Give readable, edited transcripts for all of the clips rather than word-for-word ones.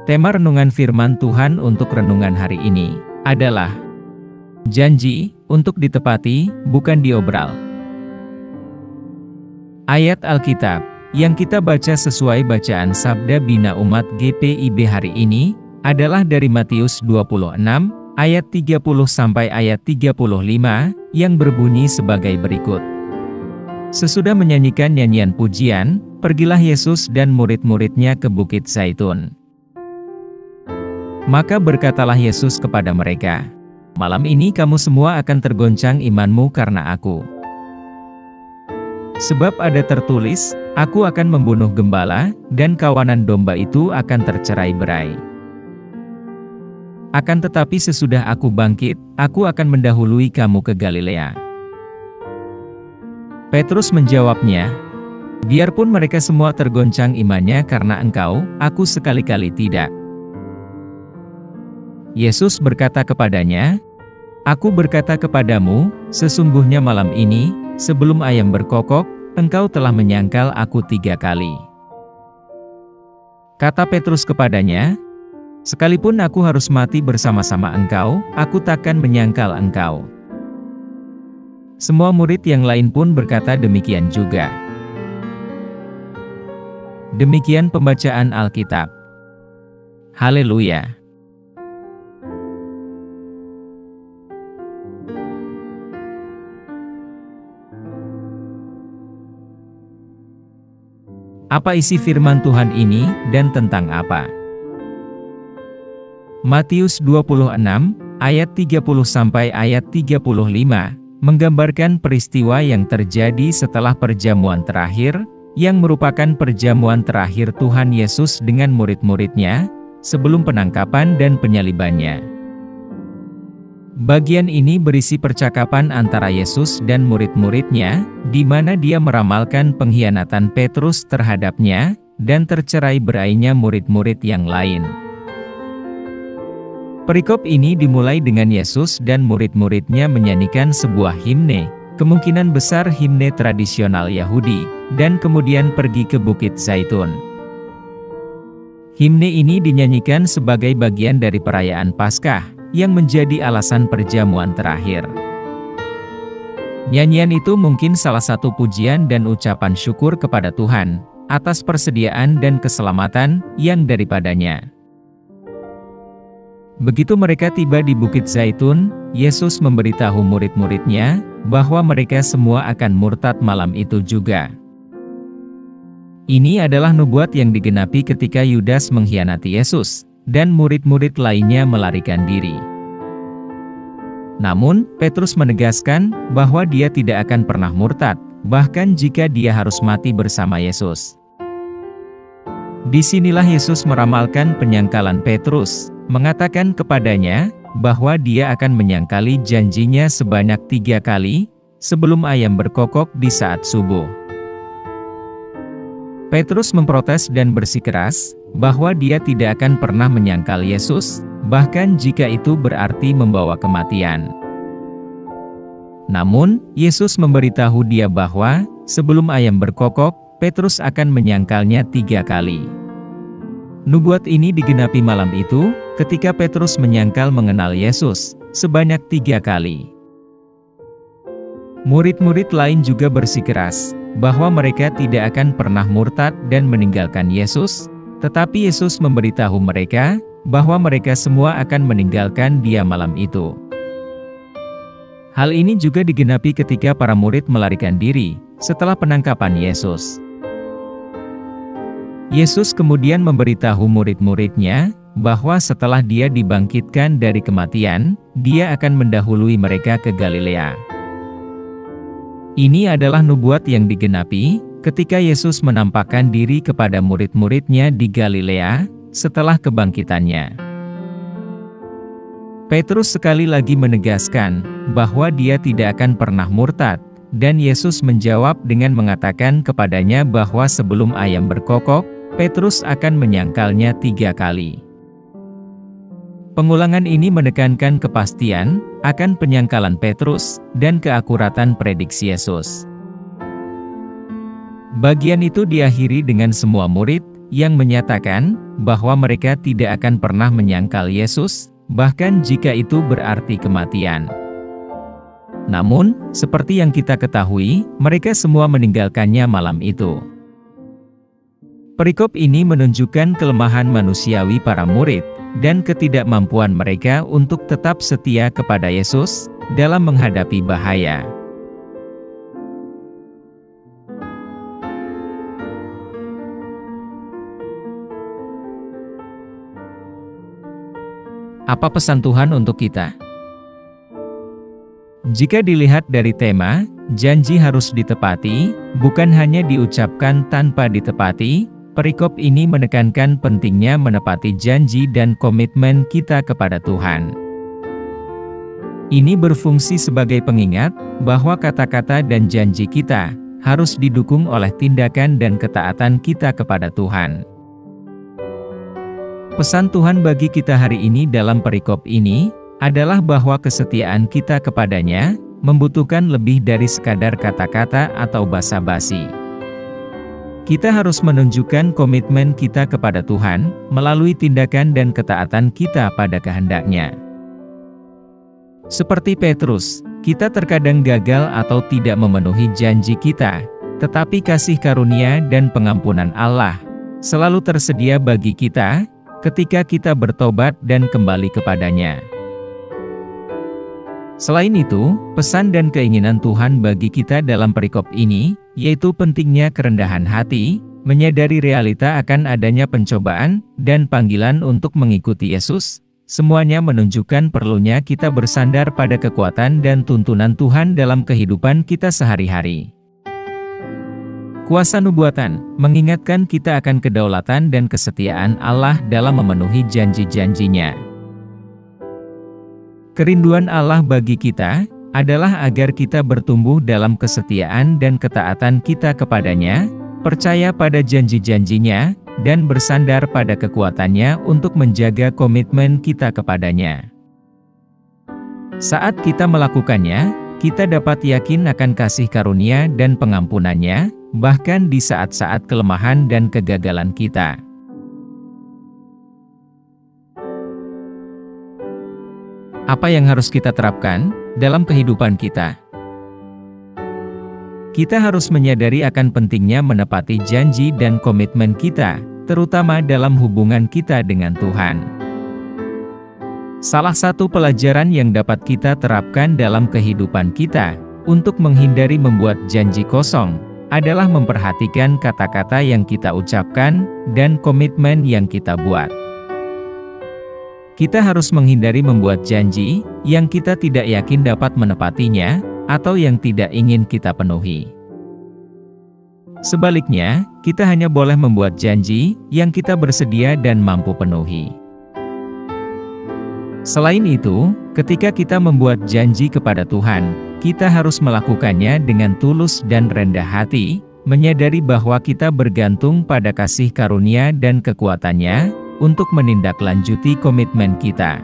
Tema renungan firman Tuhan untuk renungan hari ini adalah janji untuk ditepati, bukan diobral. Ayat Alkitab yang kita baca sesuai bacaan Sabda Bina Umat GPIB hari ini adalah dari Matius 26 ayat 30 sampai ayat 35 yang berbunyi sebagai berikut. Sesudah menyanyikan nyanyian pujian, pergilah Yesus dan murid-muridnya ke Bukit Zaitun. Maka berkatalah Yesus kepada mereka, "Malam ini kamu semua akan tergoncang imanmu karena Aku. Sebab ada tertulis, Aku akan membunuh gembala, dan kawanan domba itu akan tercerai-berai. Akan tetapi sesudah Aku bangkit, Aku akan mendahului kamu ke Galilea." Petrus menjawabnya, "Biarpun mereka semua tergoncang imannya karena Engkau, Aku sekali-kali tidak." Yesus berkata kepadanya, "Aku berkata kepadamu, sesungguhnya malam ini, sebelum ayam berkokok, engkau telah menyangkal Aku 3 kali." Kata Petrus kepadanya, "Sekalipun aku harus mati bersama-sama engkau, aku takkan menyangkal engkau." Semua murid yang lain pun berkata demikian juga. Demikian pembacaan Alkitab. Haleluya! Apa isi firman Tuhan ini, dan tentang apa? Matius 26, ayat 30 sampai ayat 35, menggambarkan peristiwa yang terjadi setelah perjamuan terakhir, yang merupakan perjamuan terakhir Tuhan Yesus dengan murid-muridnya, sebelum penangkapan dan penyalibannya. Bagian ini berisi percakapan antara Yesus dan murid-muridnya, di mana dia meramalkan pengkhianatan Petrus terhadapnya, dan tercerai-berainya murid-murid yang lain. Perikop ini dimulai dengan Yesus dan murid-muridnya menyanyikan sebuah himne, kemungkinan besar himne tradisional Yahudi, dan kemudian pergi ke Bukit Zaitun. Himne ini dinyanyikan sebagai bagian dari perayaan Paskah, yang menjadi alasan perjamuan terakhir. Nyanyian itu mungkin salah satu pujian dan ucapan syukur kepada Tuhan, atas persediaan dan keselamatan yang daripadanya. Begitu mereka tiba di Bukit Zaitun, Yesus memberitahu murid-muridnya, bahwa mereka semua akan murtad malam itu juga. Ini adalah nubuat yang digenapi ketika Yudas mengkhianati Yesus, dan murid-murid lainnya melarikan diri. Namun, Petrus menegaskan bahwa dia tidak akan pernah murtad, bahkan jika dia harus mati bersama Yesus. Disinilah Yesus meramalkan penyangkalan Petrus, mengatakan kepadanya bahwa dia akan menyangkali janjinya sebanyak 3 kali, sebelum ayam berkokok di saat subuh. Petrus memprotes dan bersikeras, bahwa dia tidak akan pernah menyangkal Yesus, bahkan jika itu berarti membawa kematian. Namun, Yesus memberitahu dia bahwa, sebelum ayam berkokok, Petrus akan menyangkalnya 3 kali. Nubuat ini digenapi malam itu, ketika Petrus menyangkal mengenal Yesus, sebanyak 3 kali. Murid-murid lain juga bersikeras, bahwa mereka tidak akan pernah murtad dan meninggalkan Yesus, tetapi Yesus memberitahu mereka, bahwa mereka semua akan meninggalkan Dia malam itu. Hal ini juga digenapi ketika para murid melarikan diri, setelah penangkapan Yesus. Yesus kemudian memberitahu murid-muridnya, bahwa setelah Dia dibangkitkan dari kematian, Dia akan mendahului mereka ke Galilea. Ini adalah nubuat yang digenapi, ketika Yesus menampakkan diri kepada murid-muridnya di Galilea, setelah kebangkitannya. Petrus sekali lagi menegaskan, bahwa dia tidak akan pernah murtad, dan Yesus menjawab dengan mengatakan kepadanya bahwa sebelum ayam berkokok, Petrus akan menyangkalnya 3 kali. Pengulangan ini menekankan kepastian akan penyangkalan Petrus dan keakuratan prediksi Yesus. Bagian itu diakhiri dengan semua murid yang menyatakan bahwa mereka tidak akan pernah menyangkal Yesus, bahkan jika itu berarti kematian. Namun, seperti yang kita ketahui, mereka semua meninggalkannya malam itu. Perikop ini menunjukkan kelemahan manusiawi para murid, dan ketidakmampuan mereka untuk tetap setia kepada Yesus dalam menghadapi bahaya. Apa pesan Tuhan untuk kita? Jika dilihat dari tema, janji harus ditepati, bukan hanya diucapkan tanpa ditepati, perikop ini menekankan pentingnya menepati janji dan komitmen kita kepada Tuhan. Ini berfungsi sebagai pengingat bahwa kata-kata dan janji kita harus didukung oleh tindakan dan ketaatan kita kepada Tuhan. Pesan Tuhan bagi kita hari ini dalam perikop ini adalah bahwa kesetiaan kita kepadanya membutuhkan lebih dari sekadar kata-kata atau basa-basi. Kita harus menunjukkan komitmen kita kepada Tuhan melalui tindakan dan ketaatan kita pada kehendak-Nya. Seperti Petrus, kita terkadang gagal atau tidak memenuhi janji kita, tetapi kasih karunia dan pengampunan Allah selalu tersedia bagi kita ketika kita bertobat dan kembali kepadanya. Selain itu, pesan dan keinginan Tuhan bagi kita dalam perikop ini, yaitu pentingnya kerendahan hati, menyadari realita akan adanya pencobaan, dan panggilan untuk mengikuti Yesus, semuanya menunjukkan perlunya kita bersandar pada kekuatan dan tuntunan Tuhan dalam kehidupan kita sehari-hari. Kuasa nubuatan mengingatkan kita akan kedaulatan dan kesetiaan Allah dalam memenuhi janji-janjinya. Kerinduan Allah bagi kita adalah agar kita bertumbuh dalam kesetiaan dan ketaatan kita kepadanya, percaya pada janji-janjinya, dan bersandar pada kekuatannya untuk menjaga komitmen kita kepadanya. Saat kita melakukannya, kita dapat yakin akan kasih karunia dan pengampunannya, bahkan di saat-saat kelemahan dan kegagalan kita. Apa yang harus kita terapkan dalam kehidupan kita? Kita harus menyadari akan pentingnya menepati janji dan komitmen kita, terutama dalam hubungan kita dengan Tuhan. Salah satu pelajaran yang dapat kita terapkan dalam kehidupan kita untuk menghindari membuat janji kosong adalah memperhatikan kata-kata yang kita ucapkan dan komitmen yang kita buat. Kita harus menghindari membuat janji yang kita tidak yakin dapat menepatinya atau yang tidak ingin kita penuhi. Sebaliknya, kita hanya boleh membuat janji yang kita bersedia dan mampu penuhi. Selain itu, ketika kita membuat janji kepada Tuhan, kita harus melakukannya dengan tulus dan rendah hati, menyadari bahwa kita bergantung pada kasih karunia dan kekuatannya untuk menindaklanjuti komitmen kita.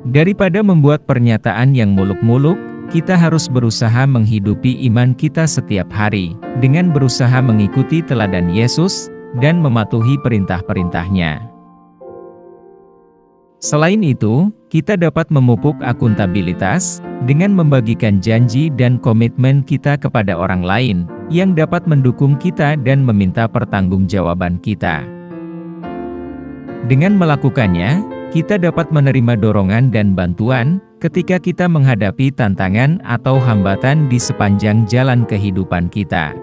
Daripada membuat pernyataan yang muluk-muluk, kita harus berusaha menghidupi iman kita setiap hari, dengan berusaha mengikuti teladan Yesus dan mematuhi perintah-perintahnya. Selain itu, kita dapat memupuk akuntabilitas dengan membagikan janji dan komitmen kita kepada orang lain yang dapat mendukung kita dan meminta pertanggungjawaban kita. Dengan melakukannya, kita dapat menerima dorongan dan bantuan ketika kita menghadapi tantangan atau hambatan di sepanjang jalan kehidupan kita.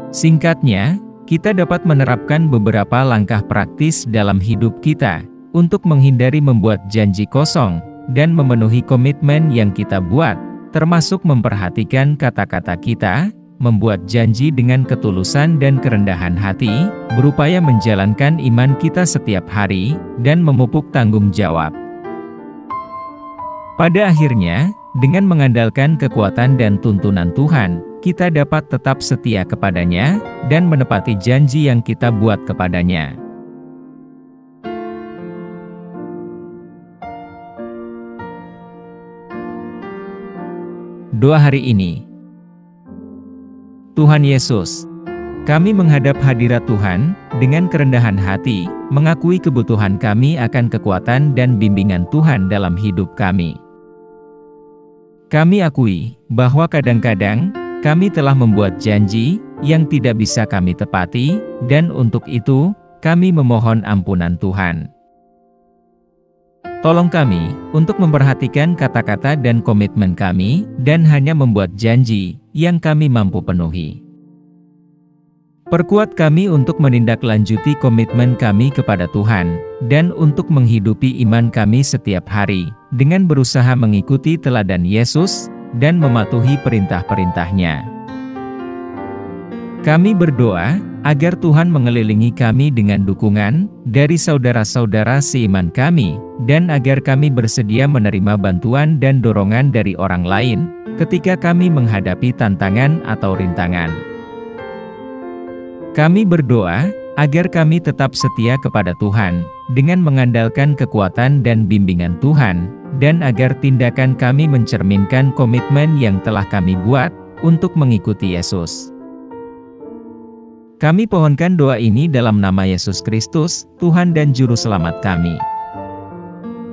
Singkatnya, kita dapat menerapkan beberapa langkah praktis dalam hidup kita untuk menghindari membuat janji kosong dan memenuhi komitmen yang kita buat, termasuk memperhatikan kata-kata kita, membuat janji dengan ketulusan dan kerendahan hati, berupaya menjalankan iman kita setiap hari, dan memupuk tanggung jawab. Pada akhirnya, dengan mengandalkan kekuatan dan tuntunan Tuhan, kita dapat tetap setia kepadanya, dan menepati janji yang kita buat kepadanya. Doa hari ini. Tuhan Yesus, Kami menghadap hadirat Tuhan, dengan kerendahan hati, mengakui kebutuhan kami akan kekuatan dan bimbingan Tuhan dalam hidup kami. Kami akui, bahwa kadang-kadang, kami telah membuat janji, yang tidak bisa kami tepati, dan untuk itu, kami memohon ampunan Tuhan. Tolong kami, untuk memperhatikan kata-kata dan komitmen kami, dan hanya membuat janji, yang kami mampu penuhi. Perkuat kami untuk menindaklanjuti komitmen kami kepada Tuhan, dan untuk menghidupi iman kami setiap hari, dengan berusaha mengikuti teladan Yesus, dan mematuhi perintah-perintahnya. Kami berdoa, agar Tuhan mengelilingi kami dengan dukungan, dari saudara-saudara seiman kami, dan agar kami bersedia menerima bantuan dan dorongan dari orang lain, ketika kami menghadapi tantangan atau rintangan. Kami berdoa, agar kami tetap setia kepada Tuhan, dengan mengandalkan kekuatan dan bimbingan Tuhan, dan agar tindakan kami mencerminkan komitmen yang telah kami buat, untuk mengikuti Yesus. Kami pohonkan doa ini dalam nama Yesus Kristus, Tuhan dan Juru Selamat kami.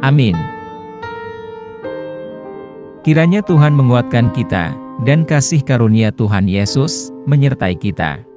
Amin. Kiranya Tuhan menguatkan kita, dan kasih karunia Tuhan Yesus, menyertai kita.